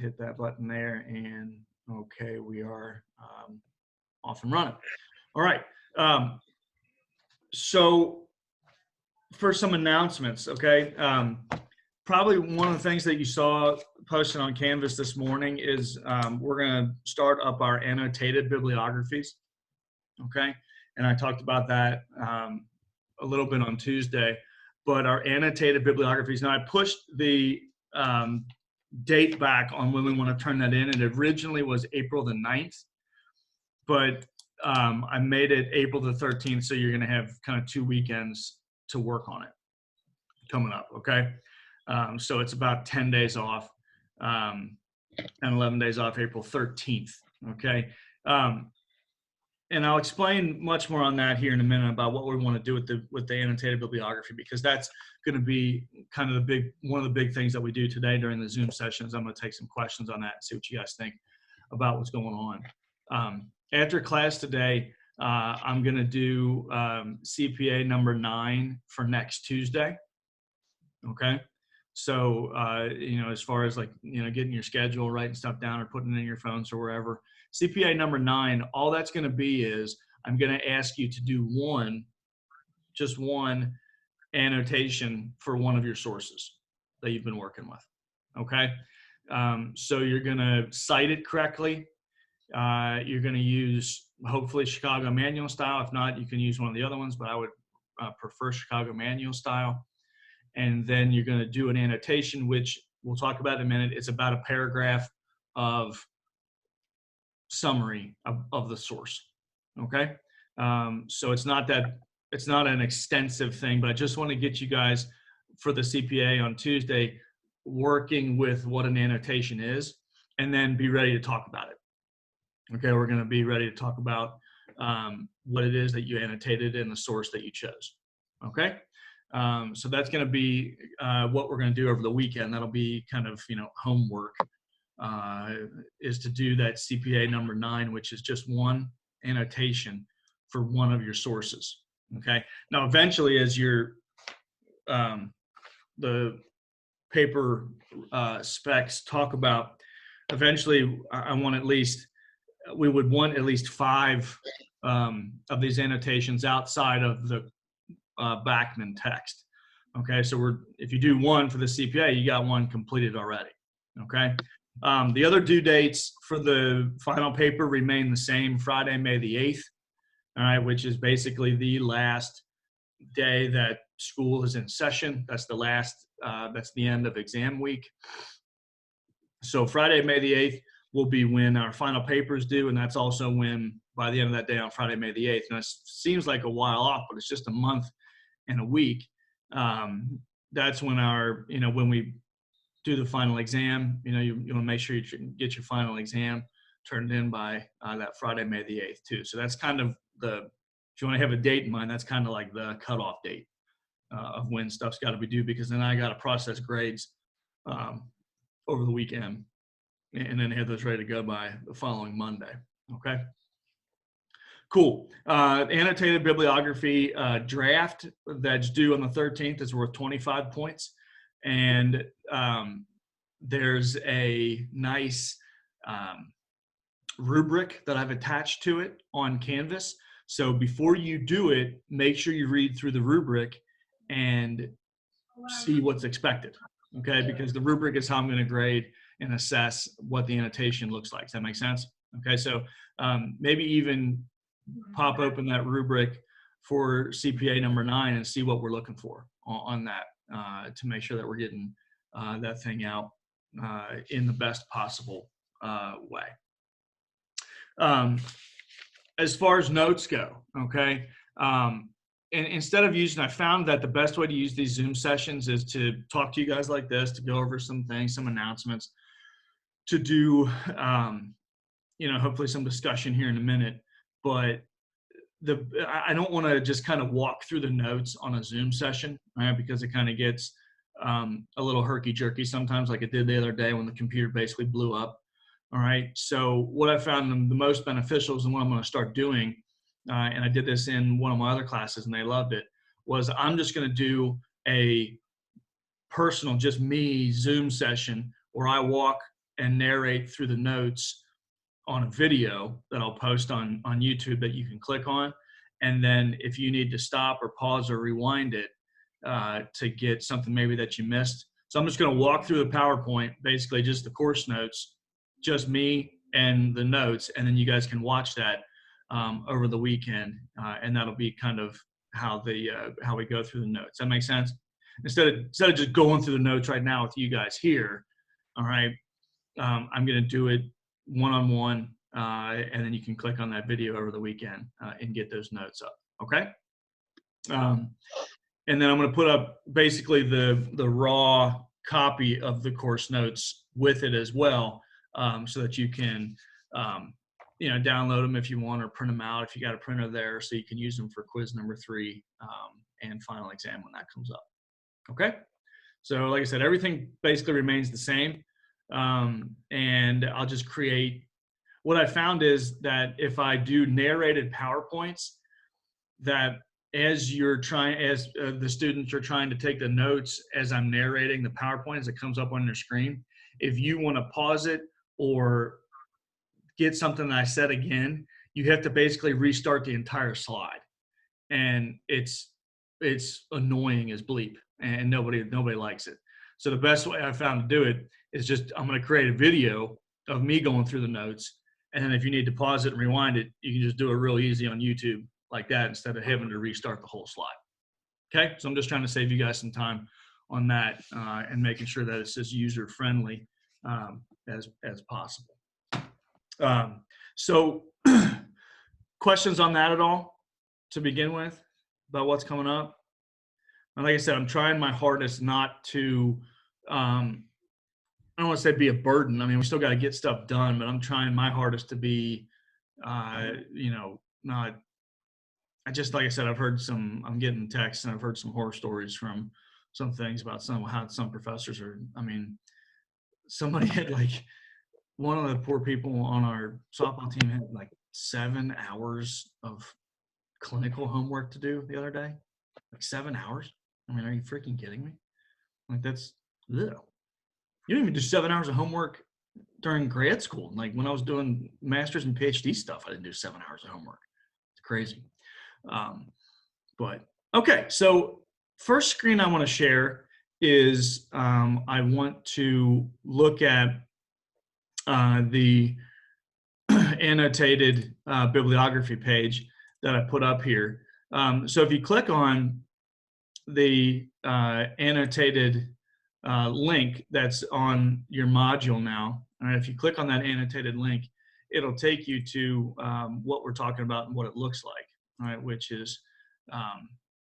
hit that button there, and okay, we are off and running. All right. So for some announcements, okay. Probably one of the things that you saw posted on Canvas this morning is we're going to start up our annotated bibliographies, okay? And I talked about that a little bit on Tuesday, but our annotated bibliographies, now I pushed the date back on when we want to turn that in. It originally was April the 9th, but I made it April the 13th, so you're going to have kind of 2 weekends to work on it coming up, okay? So it's about 10 days off and 11 days off April 13th, okay? And I'll explain much more on that here in a minute about what we want to do with the annotated bibliography, because that's going to be kind of one of the big things that we do today during the Zoom sessions. I'm going to take some questions on that and see what you guys think about what's going on. After class today, I'm going to do CPA number 9 for next Tuesday, okay? So, as far as getting your schedule, writing stuff down or putting it in your phones or wherever, CPA number 9, all that's going to be is I'm going to ask you to do just one annotation for one of your sources that you've been working with, okay? So you're going to cite it correctly. You're going to use, hopefully, Chicago Manual style. If not, you can use one of the other ones, but I would prefer Chicago Manual style. And then you're going to do an annotation, which we'll talk about in a minute. It's about a paragraph of summary of the source, okay? So it's not an extensive thing, but I just want to get you guys for the CPA on Tuesday working with what an annotation is, and then be ready to talk about it. Okay, we're going to be ready to talk about what it is that you annotated and the source that you chose, okay? So that's going to be what we're going to do over the weekend. That'll be kind of, homework, is to do that CPA number 9, which is just one annotation for one of your sources. Okay. Now, eventually, as the paper specs talk about, eventually, we would want at least 5 of these annotations outside of the Backman text. Okay, so if you do one for the CPA, you got one completed already. Okay, the other due dates for the final paper remain the same: Friday, May the 8th. All right, which is basically the last day that school is in session. That's that's the end of exam week. So Friday, May the 8th will be when our final paper is due, and that's also when, by the end of that day on Friday, May the 8th, and it seems like a while off, but it's just a month and a week. That's when when we do the final exam, you want to make sure you get your final exam turned in by that Friday, May the 8th too. So that's kind of if you want to have a date in mind, that's kind of like the cutoff date of when stuff's got to be due, because then I got to process grades over the weekend and then have those ready to go by the following Monday. Okay. Cool. Annotated bibliography draft that's due on the 13th is worth 25 points. And there's a nice rubric that I've attached to it on Canvas. So before you do it, make sure you read through the rubric and see what's expected. Okay, because the rubric is how I'm going to grade and assess what the annotation looks like. Does that make sense? Okay, so maybe even pop open that rubric for CPA number 9 and see what we're looking for on that to make sure that we're getting that thing out in the best possible way. As far as notes go, okay, and instead of I found that the best way to use these Zoom sessions is to talk to you guys like this, to go over some things, some announcements, to do, hopefully some discussion here in a minute. But I don't want to just kind of walk through the notes on a Zoom session, right? Because it kind of gets a little herky-jerky sometimes, like it did the other day when the computer basically blew up. All right. So what I found the most beneficial is, and what I'm going to start doing, and I did this in one of my other classes and they loved it, was I'm just going to do a personal, just me Zoom session where I walk and narrate through the notes on a video that I'll post on YouTube that you can click on. And then if you need to stop or pause or rewind it to get something maybe that you missed. So I'm just going to walk through the PowerPoint, basically just the course notes, just me and the notes, and then you guys can watch that over the weekend, and that'll be kind of how we go through the notes. That makes sense? Instead of just going through the notes right now with you guys here, all right, I'm going to do it one-on-one, and then you can click on that video over the weekend and get those notes up, okay? And then I'm going to put up basically the raw copy of the course notes with it as well, so that you can download them if you want, or print them out if you got a printer there, so you can use them for quiz number 3 and final exam when that comes up. Okay, so like I said, everything basically remains the same, and I'll just create. What I found is that if I do narrated PowerPoints, that as the students are trying to take the notes as I'm narrating the PowerPoint as it comes up on your screen, if you want to pause it or get something that I said again, you have to basically restart the entire slide, and it's annoying as bleep, and nobody likes it. So the best way I found to do it is just, I'm going to create a video of me going through the notes, and then if you need to pause it and rewind it, you can just do it real easy on YouTube like that instead of having to restart the whole slide. Okay, so I'm just trying to save you guys some time on that and making sure that it's as user friendly as possible. So questions on that at all to begin with about what's coming up? And like I said, I'm trying my hardest not to, I don't want to say be a burden. I mean, we still got to get stuff done, but I'm trying my hardest to be, not, like I said, I'm getting texts and I've heard some horror stories from some things about how some professors are, somebody had one of the poor people on our softball team had 7 hours of clinical homework to do the other day. 7 hours? Are you freaking kidding me? That's little. You don't even do 7 hours of homework during grad school. When I was doing master's and PhD stuff, I didn't do 7 hours of homework. It's crazy. But okay, so first screen I want to share is I want to look at the annotated bibliography page that I put up here. So if you click on the annotated link that's on your module now, all right, if you click on that annotated link, it'll take you to what we're talking about and what it looks like, all right, which is, I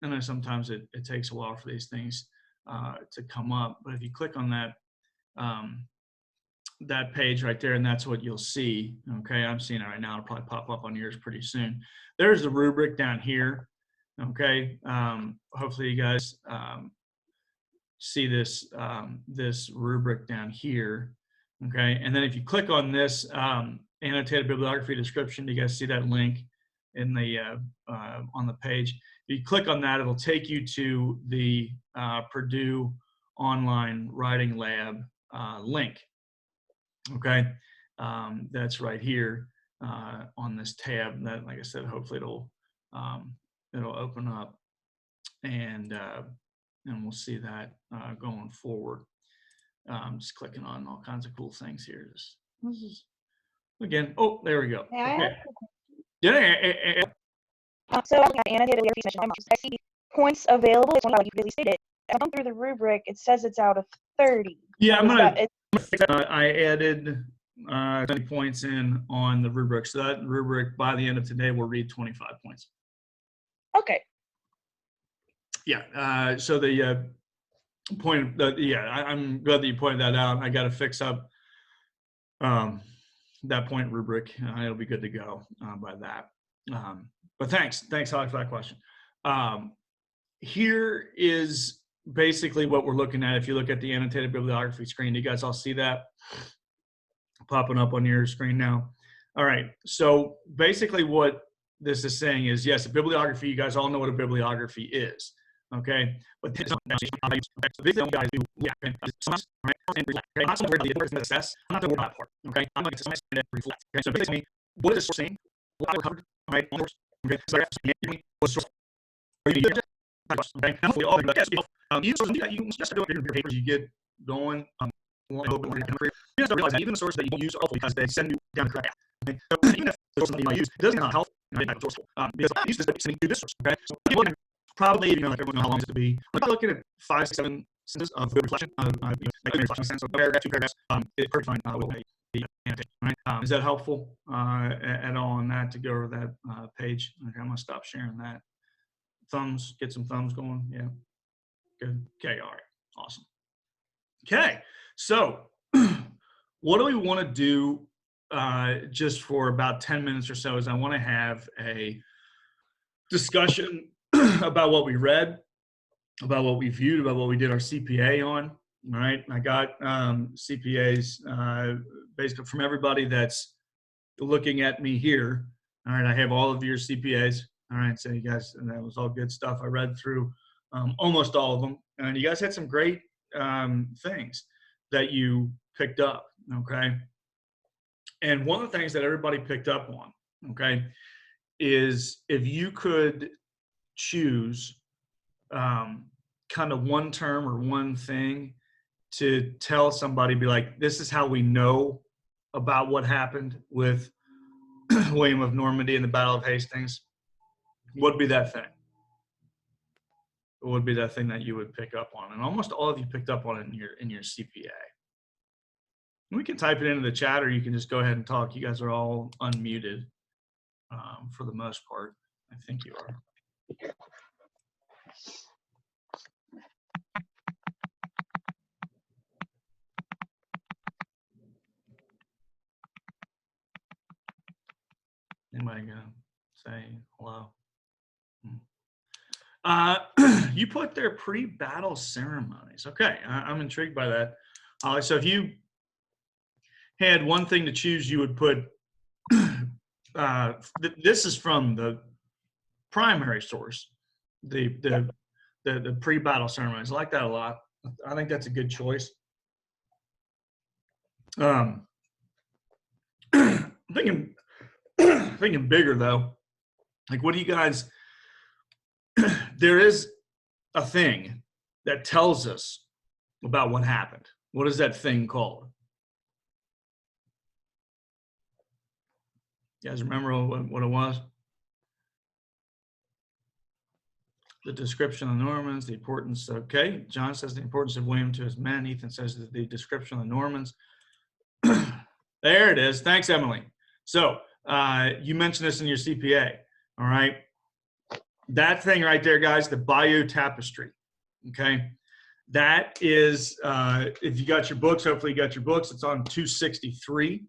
know sometimes it takes a while for these things to come up, but if you click on that, that page right there, and that's what you'll see. Okay, I'm seeing it right now. It'll probably pop up on yours pretty soon. There's the rubric down here. Okay, hopefully you guys see this this rubric down here. Okay, and then if you click on this annotated bibliography description, you guys see that link in the on the page. If you click on that, it'll take you to the Purdue Online Writing Lab link. Okay, that's right here on this tab. That, like I said, hopefully it'll open up, and we'll see that going forward. Just clicking on all kinds of cool things here. This is again. Oh, there we go. Okay. Yeah. So I'm looking at annotated bibliography. I see points available. It's one how you really stated. I'm going through the rubric. It says it's out of 30. Yeah, I added 20 points in on the rubric. So that rubric by the end of today will read 25 points. Okay. Yeah. So the point. I'm glad that you pointed that out. I got to fix up that point rubric. It'll be good to go by that. But thanks, Holly, for that question. Here is basically what we're looking at. If you look at the annotated bibliography screen, you guys all see that popping up on your screen now? All right, so basically what this is saying is, yes, a bibliography, you guys all know what a bibliography is. Okay, but this is so these guys do react. Right? And reflect. Okay, I'm not so worried about the person assess. I'm not worried about that part. Okay, I'm like to some extent reflect. Okay, so basically, what is the source saying? What we're covered, right? Okay, so I have to what's the source? Okay, now we all do that. You just do it in your papers. You get going. You just don't realize that even the sources that you use are helpful because they send you down the correct path. Okay, so even if the source that you might use doesn't not help, it's resourceful. Because I use this sending to this source. Okay, so people can probably, you know, like everyone knows how long it's to be. I'm looking at 5, 6, 7 sentences of good reflection, like good reflection sense. So paragraph, 2 paragraphs, it's pretty fine. Will be annotated. Right? Is that helpful at all on that to go over that page? Okay, I'm gonna stop sharing that. Thumbs, get some thumbs going. Yeah, good. Okay, all right, awesome. Okay, so what do we want to do just for about 10 minutes or so is I want to have a discussion about what we read, about what we viewed, about what we did our CPA on. All right, I got CPAs basically from everybody that's looking at me here. All right, I have all of your CPAs. All right, so you guys, and that was all good stuff. I read through almost all of them, and you guys had some great things that you picked up, okay? And one of the things that everybody picked up on, okay, is if you could choose kind of one term or one thing to tell somebody, be like, this is how we know about what happened with William of Normandy and the Battle of Hastings, what would be that thing? What would be that thing that you would pick up on? And almost all of you picked up on it in your CPA. We can type it into the chat, or you can just go ahead and talk. You guys are all unmuted for the most part. I think you are. Anybody gonna say hello? You put their pre-battle ceremonies. Okay, I'm intrigued by that. So if you had one thing to choose, you would put, this is from the primary source, the pre-battle ceremonies. I like that a lot. I think that's a good choice. Thinking bigger though, like what do you guys, there is a thing that tells us about what happened. What is that thing called? You guys remember what it was? The description of the Normans, the importance. Okay, John says the importance of William to his men. Ethan says that the description of the Normans. There it is. Thanks, Emily. So you mentioned this in your CPA. All right. That thing right there, guys, the Bayeux Tapestry. Okay. That is, if you got your books, hopefully you got your books. It's on 263.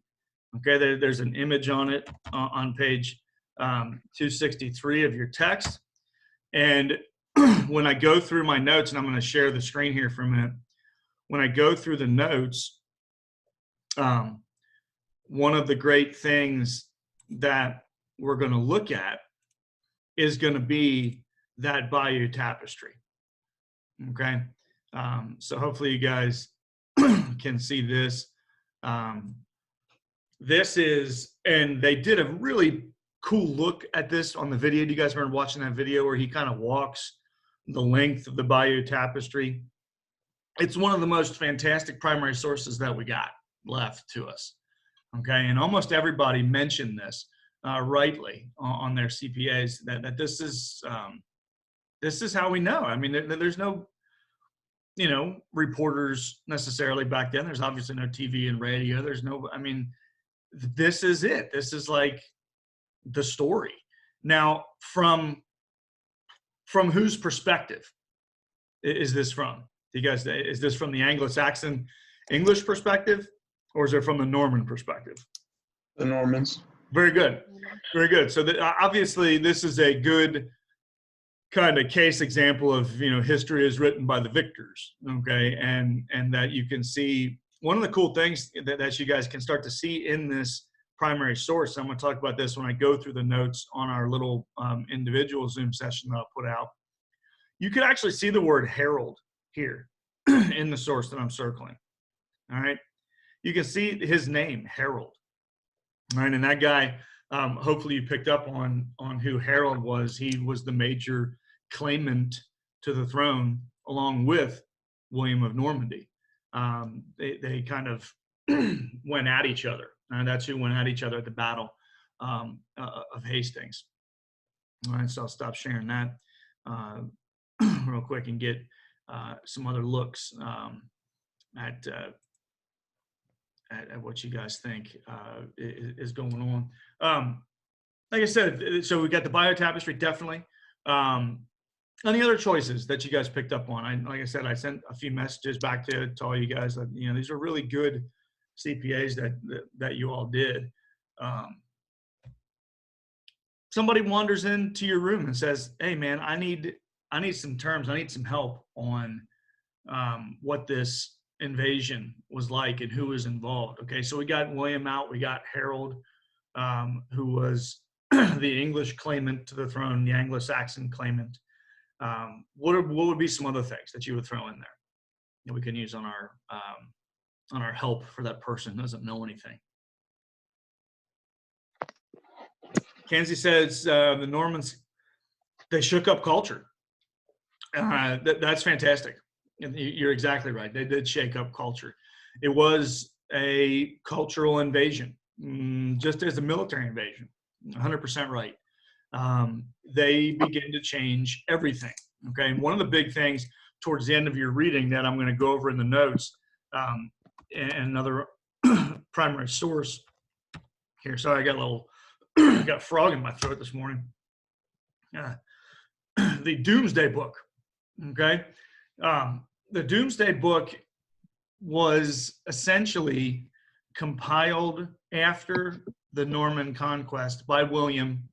Okay. There's an image on it on page 263 of your text. And when I go through my notes, and I'm going to share the screen here for a minute, when I go through the notes, one of the great things that we're going to look at is going to be that Bayeux Tapestry. Okay. So hopefully you guys can see this. This is, and they did a really cool look at this on the video. Do you guys remember watching that video where he kind of walks the length of the Bayeux Tapestry? It's one of the most fantastic primary sources that we got left to us. Okay, and almost everybody mentioned this rightly on their CPAs that this is how we know. I mean, there's no, you know, reporters necessarily back then. There's obviously no TV and radio. There's no, I mean, this is it. This is like the story. Now, from whose perspective is this from? You guys, is this from the Anglo-Saxon English perspective, or is it from the Norman perspective? The Normans. Very good. Very good. So obviously this is a good kind of case example of, you know, history is written by the victors. Okay. And that you can see one of the cool things that you guys can start to see in this primary source. I'm going to talk about this when I go through the notes on our little individual Zoom session that I'll put out. you could actually see the word herald here in the source that I'm circling. All right. You can see his name, Harold. All right. And that guy, hopefully you picked up on who Harold was. He was the major claimant to the throne along with William of Normandy. They kind of went at each other. And that's who went at each other at the Battle of Hastings. All right, so I'll stop sharing that real quick and get some other looks at what you guys think is going on. Like I said, so we got the Bayeux Tapestry, definitely. Any other choices that you guys picked up on? Like I said, I sent a few messages back to all you guys that, you know, these are really good CPAs that you all did. Somebody wanders into your room and says, "Hey, man, I need some terms. I need some help on what this invasion was like and who was involved." Okay, so we got William out. We got Harold, who was the English claimant to the throne, the Anglo-Saxon claimant. What would be some other things that you would throw in there that we can use on our help for that person who doesn't know anything? Kenzie says the Normans, they shook up culture. That's fantastic. You're exactly right. They did shake up culture. It was a cultural invasion, just as a military invasion. 100% right. They began to change everything. Okay. And one of the big things towards the end of your reading that I'm going to go over in the notes, and another primary source here. Sorry, I got a little got a frog in my throat this morning. The Doomsday Book. Okay. The Doomsday Book was essentially compiled after the Norman conquest by William.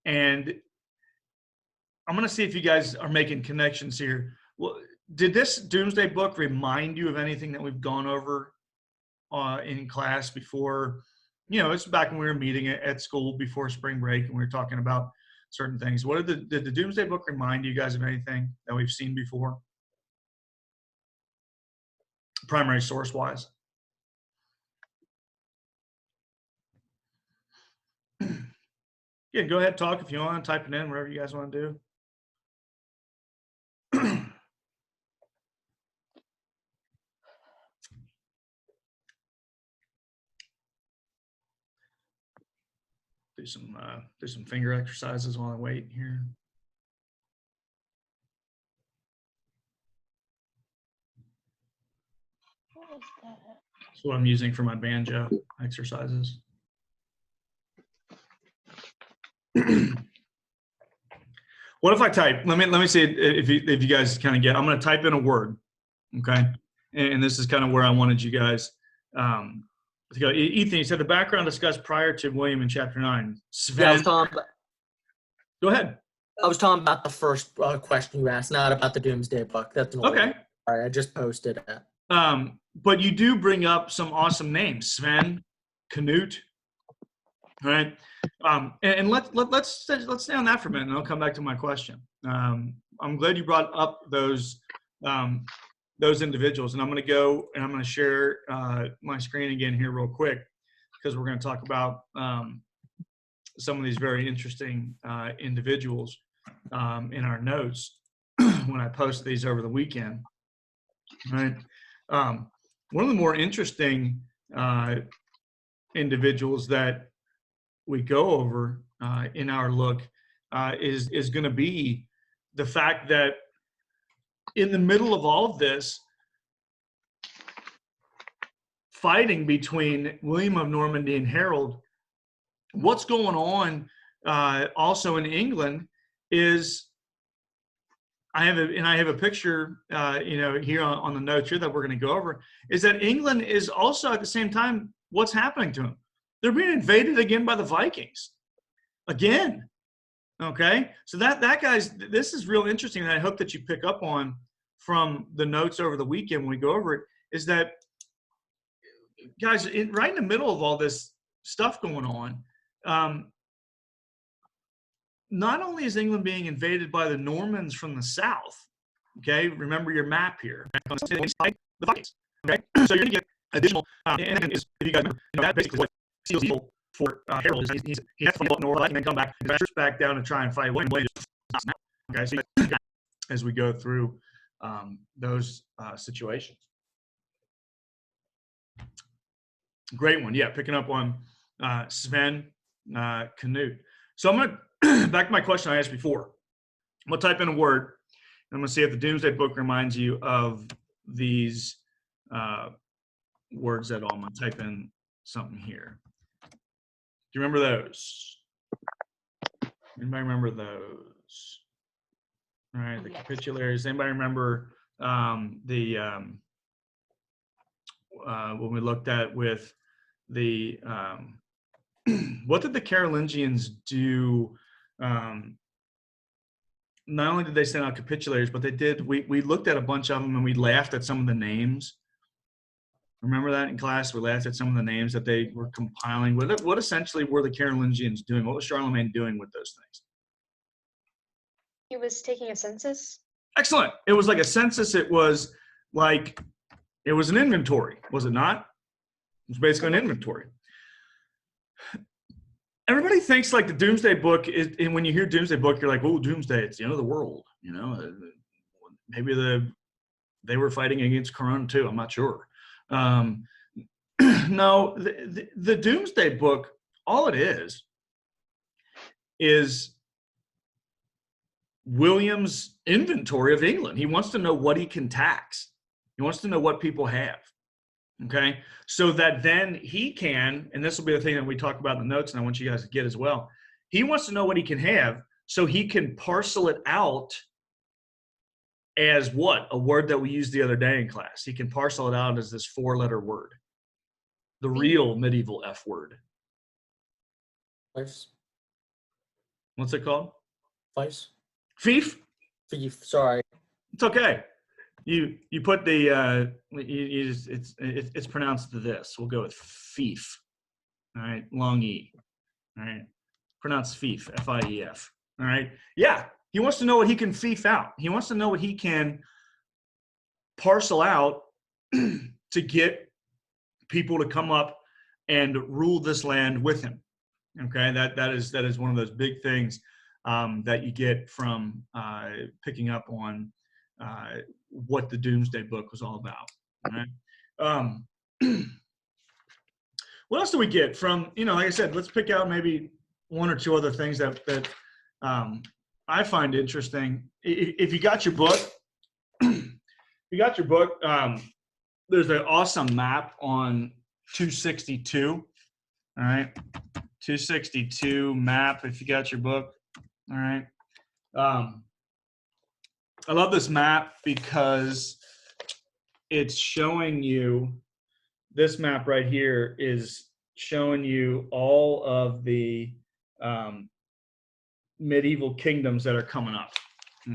And I'm going to see if you guys are making connections here. Well, did this Doomsday Book remind you of anything that we've gone over in class before? You know, it's back when we were meeting at school before spring break and we were talking about certain things. Did the Doomsday Book remind you guys of anything that we've seen before? Primary source wise. Yeah, go ahead, talk if you want, type it in, whatever you guys want to do. Do some finger exercises while I wait here. What is that? That's what I'm using for my banjo exercises. What if I type? Let me see if you guys kind of get. I'm going to type in a word, okay? And this is kind of where I wanted you guys to go. Ethan, you said the background discussed prior to William in chapter 9. Sven, Yeah, go ahead. I was talking about the first question you asked, not about the Doomsday Book. That's an old Okay. one. All right, I just posted it. But you do bring up some awesome names, Sven, Canute. All right. And let's stay on that for a minute, and I'll come back to my question. I'm glad you brought up those individuals, and I'm going to go and I'm going to share my screen again here real quick because we're going to talk about some of these very interesting individuals in our notes when I post these over the weekend. All right. One of the more interesting individuals that we go over in our look is going to be the fact that in the middle of all of this fighting between William of Normandy and Harold, what's going on also in England is I have a picture here on the notes here that we're going to go over, is that England is also at the same time what's happening to them. They're being invaded again by the Vikings. Again. Okay. So that guys, this is real interesting, and I hope that you pick up on from the notes over the weekend when we go over it, is that guys, right in the middle of all this stuff going on, not only is England being invaded by the Normans from the south, okay, remember your map here, the Vikings, okay, so you're going to get additional, and if you guys remember, that basically what seals the deal for Harold is he has to fight up north and then come back and back down and try and fight William. Okay, so as we go through those situations. Great one. Yeah, picking up on Sven Knut. So I'm going to, back to my question I asked before. I'm going to type in a word, and I'm going to see if the Doomsday Book reminds you of these words at all. I'm going to type in something here. Do you remember those? Anybody remember those? All right, the capitularies. Anybody remember when we looked at with the what did the Carolingians do? Not only did they send out capitularies, but they did. We looked at a bunch of them and we laughed at some of the names. Remember that in class? We laughed at some of the names that they were compiling. What essentially were the Carolingians doing? What was Charlemagne doing with those things? He was taking a census. Excellent. It was like a census. It was an inventory, was it not? It was basically an inventory. Everybody thinks like the Doomsday Book is, and when you hear Doomsday Book, you're like, oh, Doomsday, it's the end of the world. You know, maybe they were fighting against Corona too. I'm not sure. No, the Doomsday Book, all it is William's inventory of England. He wants to know what he can tax. He wants to know what people have. Okay, so that then he can, and this will be the thing that we talk about in the notes, and I want you guys to get as well. He wants to know what he can have so he can parcel it out as what? A word that we used the other day in class. He can parcel it out as this 4-letter word, the real medieval F word. Vice. What's it called? Vice. Fief? Thief. Sorry. It's okay. You put the it's pronounced this. We'll go with fief. All right, long E. All right, pronounced fief. F-I-E-F. All right. Yeah, he wants to know what he can fief out. He wants to know what he can parcel out to get people to come up and rule this land with him. Okay, that is one of those big things that you get from picking up on what the Doomsday Book was all about. All right? What else do we get from, like I said, let's pick out maybe one or two other things that I find interesting. If you got your book, there's an awesome map on 262. All right, 262 map. If you got your book, all right. I love this map because it's showing you. This map right here is showing you all of the medieval kingdoms that are coming up.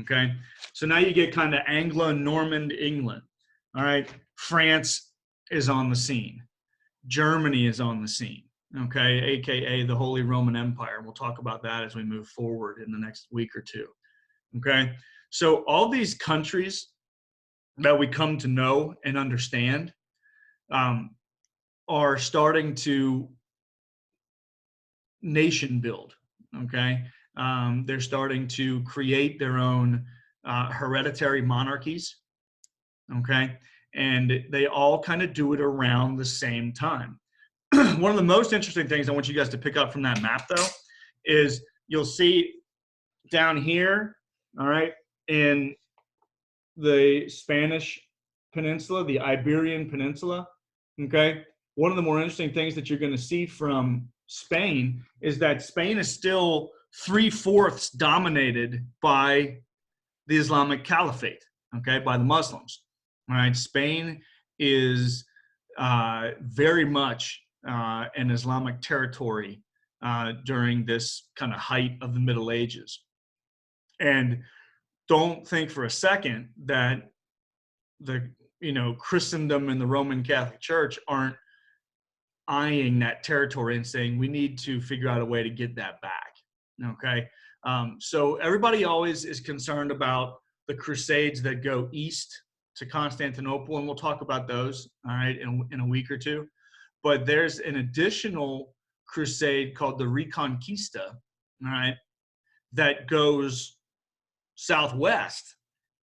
Okay, so now you get kind of Anglo-Norman England. All right, France is on the scene. Germany is on the scene. Okay, aka the Holy Roman Empire. We'll talk about that as we move forward in the next week or two. Okay, so all these countries that we come to know and understand are starting to nation build. Okay, they're starting to create their own hereditary monarchies. Okay, and they all kind of do it around the same time. One of the most interesting things I want you guys to pick up from that map, though, is you'll see down here, all right, in the Spanish Peninsula, the Iberian Peninsula, okay, one of the more interesting things that you're going to see from Spain is that Spain is still 3/4 dominated by the Islamic Caliphate, okay, by the Muslims. All right, Spain is very much an Islamic territory during this kind of height of the Middle Ages. And don't think for a second that the Christendom and the Roman Catholic Church aren't eyeing that territory and saying we need to figure out a way to get that back. Okay, So everybody always is concerned about the crusades that go east to Constantinople, and we'll talk about those, all right, in a week or two. But there's an additional crusade called the Reconquista, all right, that goes southwest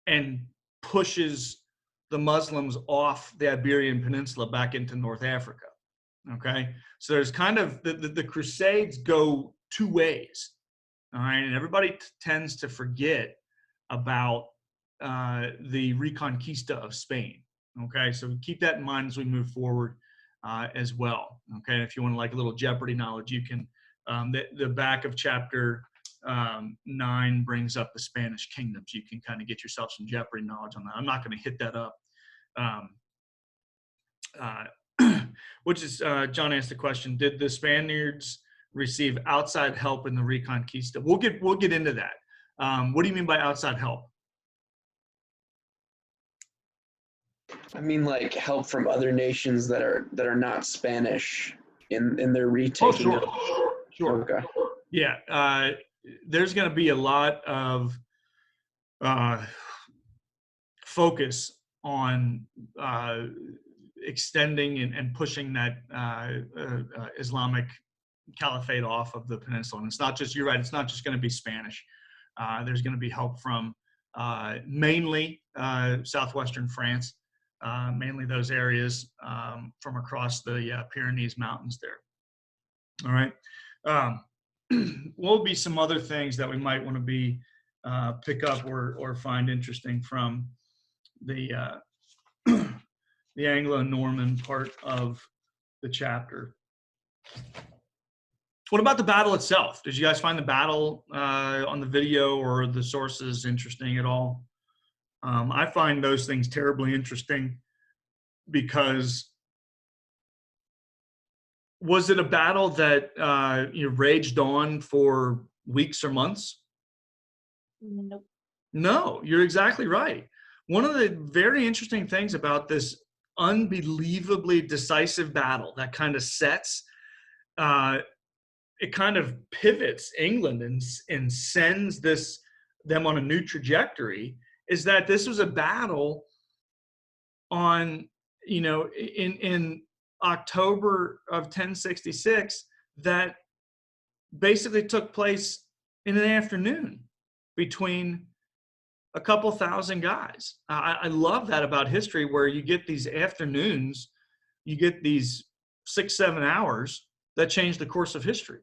and pushes the Muslims off the Iberian Peninsula back into North Africa. Okay, so there's kind of the Crusades go two ways, all right, and everybody tends to forget about the Reconquista of Spain. Okay, so keep that in mind as we move forward as well. Okay, if you want like a little Jeopardy knowledge, you can the back of chapter 9 brings up the Spanish kingdoms. You can kind of get yourself some Jeopardy knowledge on that. I'm not going to hit that up. Which is, John asked the question, did the Spaniards receive outside help in the Reconquista? We'll get into that. What do you mean by outside help? I mean, like help from other nations that are not Spanish in their retaking. Sure. Okay. Yeah, there's going to be a lot of focus on extending and pushing that Islamic caliphate off of the peninsula. And it's not just, you're right, it's not just going to be Spanish. There's going to be help from mainly southwestern France, mainly those areas from across the Pyrenees Mountains there. All right. What will be some other things that we might want to be pick up or find interesting from the the Anglo-Norman part of the chapter? What about the battle itself? Did you guys find the battle on the video or the sources interesting at all? I find those things terribly interesting because was it a battle that raged on for weeks or months? Nope. No, you're exactly right. One of the very interesting things about this unbelievably decisive battle that kind of sets, it kind of pivots England and sends them on a new trajectory, is that this was a battle on, in October of 1066 that basically took place in an afternoon between a couple thousand guys. I love that about history, where you get these afternoons, you get these 6-7 hours that change the course of history.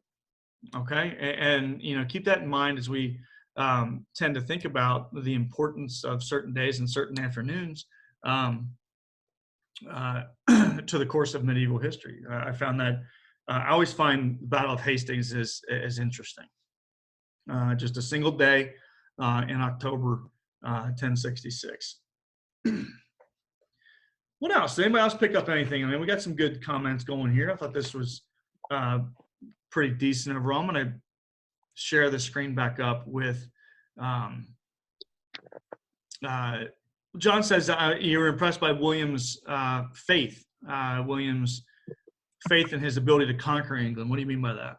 Okay, and keep that in mind as we tend to think about the importance of certain days and certain afternoons to the course of medieval history. I found that I always find the Battle of Hastings as interesting. Just a single day in October 1066. What else? Did anybody else pick up anything? I mean, we got some good comments going here. I thought this was pretty decent overall. I'm going to share the screen back up with John says you were impressed by William's faith. William's faith in his ability to conquer England. What do you mean by that?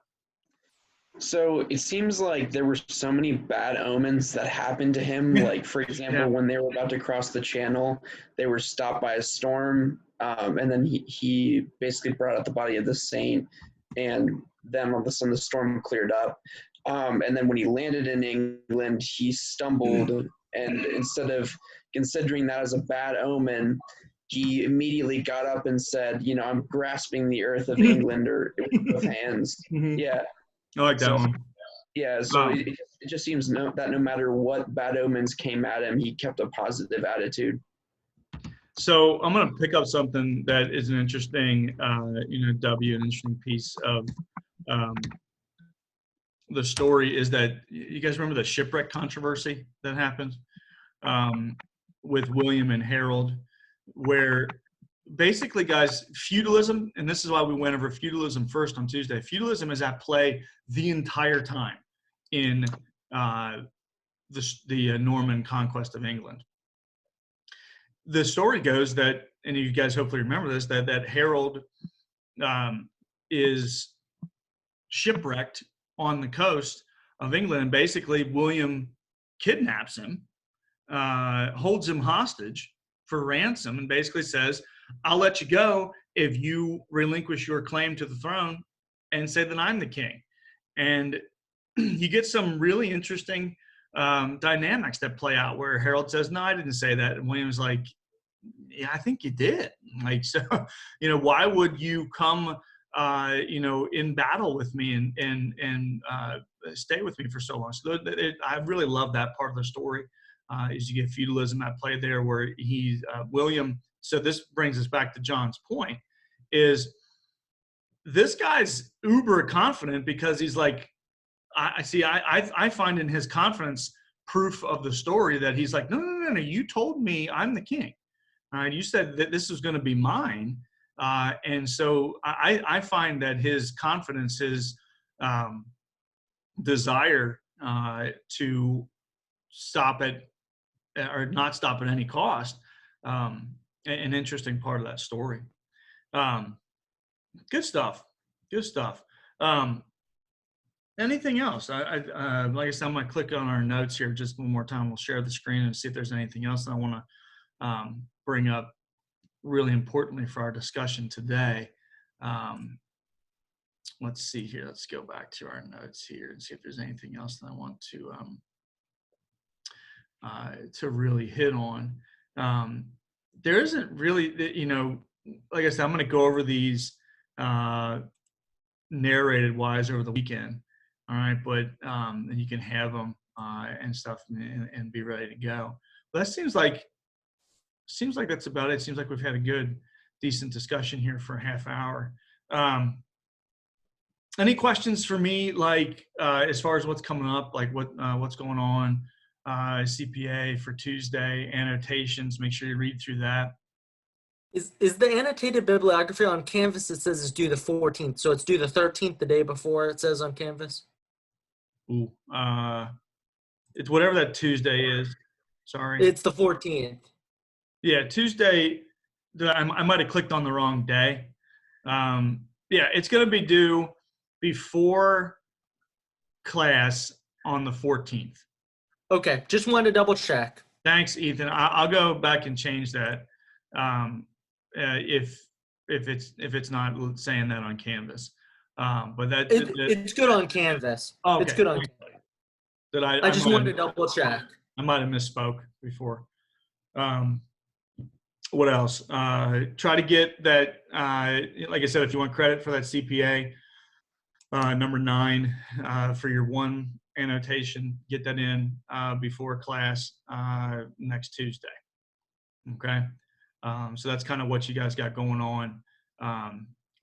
So it seems like there were so many bad omens that happened to him. Like, for example, when they were about to cross the channel, they were stopped by a storm. And then he basically brought out the body of the saint, and then all of a sudden the storm cleared up. And then when he landed in England, he stumbled, and instead of considering that as a bad omen, he immediately got up and said, I'm grasping the earth of England or with both hands. Yeah. I like that one. Yeah, so it just seems that no matter what bad omens came at him, he kept a positive attitude. So I'm going to pick up something that is an interesting, an interesting piece of the story is that you guys remember the shipwreck controversy that happened with William and Harold, where basically, guys, feudalism, and this is why we went over feudalism first on Tuesday. Feudalism is at play the entire time in the Norman conquest of England. The story goes that, and you guys hopefully remember this, that Harold is shipwrecked on the coast of England. And basically, William kidnaps him, holds him hostage for ransom, and basically says, I'll let you go if you relinquish your claim to the throne and say that I'm the king. And you get some really interesting dynamics that play out where Harold says, no, I didn't say that. And William's like, yeah, I think you did. Like, so, why would you come, in battle with me and stay with me for so long? So I really love that part of the story. Is you get feudalism at play there where William. So this brings us back to John's point, is this guy's uber confident because he's like, I find in his confidence proof of the story that he's like, no, you told me I'm the king. You said that this was going to be mine. And so I find that his confidence, his desire to stop at, or not stop at any cost, an interesting part of that story. Good stuff. Anything else? Like I said, I'm going to click on our notes here just one more time. We'll share the screen and see if there's anything else that I want to bring up really importantly for our discussion today. Let's see here. Let's go back to our notes here and see if there's anything else that I want to really hit on. There isn't really, like I said, I'm going to go over these narrated wise over the weekend. All right, but and you can have them and stuff and be ready to go. But that seems like that's about it. It seems like we've had a good, decent discussion here for a half hour. Any questions for me, like as far as what's coming up, like what's going on, CPA for Tuesday, annotations, make sure you read through that. Is the annotated bibliography on Canvas? It says it's due the 14th, so it's due the 13th, the day before. It says on Canvas. Ooh, it's whatever that Tuesday is. Sorry, It's the 14th. Yeah, Tuesday. I might have clicked on the wrong day. Yeah, it's going to be due before class on the 14th. Okay, just wanted to double check. Thanks, Ethan. I'll go back and change that if it's not saying that on Canvas. But it's good on Canvas. Oh, okay. It's good on. That I just wanted to double check. I might have misspoke before. What else? Try to get that. Like I said, if you want credit for that CPA number 9 for your one annotation, get that in before class next Tuesday. Okay. So that's kind of what you guys got going on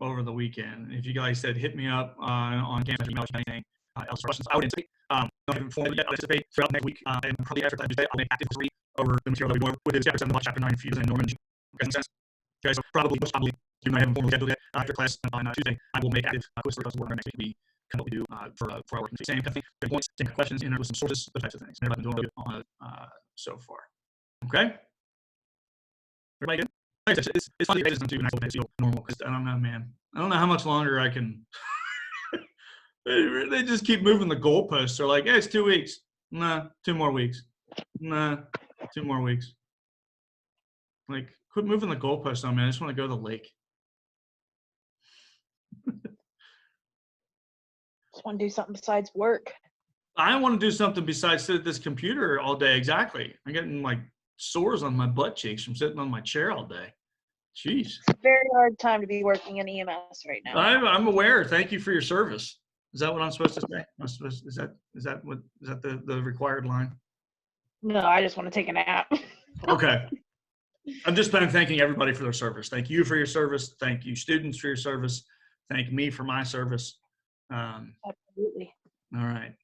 over the weekend. If you guys said hit me up on Canvas, email anything else questions, I would anticipate. Not even formal yet. I anticipate throughout next week and probably after Tuesday, I'll make active 3 over the material that we're going with chapter 7, chapter 9, Fuse and Norman. Makes sense? Okay, so probably you might have a formal schedule yet. After class on Tuesday, I will make active quiz for those work next week. We kind of what we do for our work. Same kind of thing. Good points, take questions, enter with some sources, those types of things. Everybody's been doing really good so far. Okay. Everybody good? It's funny pages too, and I feel normal because I don't know, man. I don't know how much longer I can. They just keep moving the goalposts. They're like, hey, it's 2 weeks. Nah, 2 more weeks. Nah, 2 more weeks. Like, quit moving the goalposts on me. I just want to go to the lake. Just want to do something besides work. I want to do something besides sit at this computer all day. Exactly. I'm getting like sores on my butt cheeks from sitting on my chair all day. Jeez. It's a very hard time to be working in EMS right now. I'm aware. Thank you for your service. Is that what I'm supposed to say? Is that the required line? No, I just want to take a nap. Okay. I'm just thanking everybody for their service. Thank you for your service. Thank you, students, for your service. Thank me for my service. Absolutely. All right.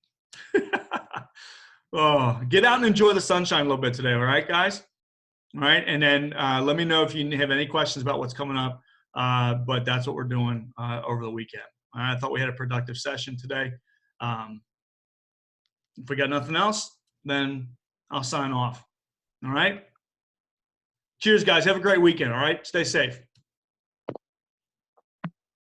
Oh, get out and enjoy the sunshine a little bit today. All right, guys? All right. And then let me know if you have any questions about what's coming up. But that's what we're doing over the weekend. I thought we had a productive session today. If we got nothing else, then I'll sign off. All right. Cheers, guys. Have a great weekend. All right. Stay safe.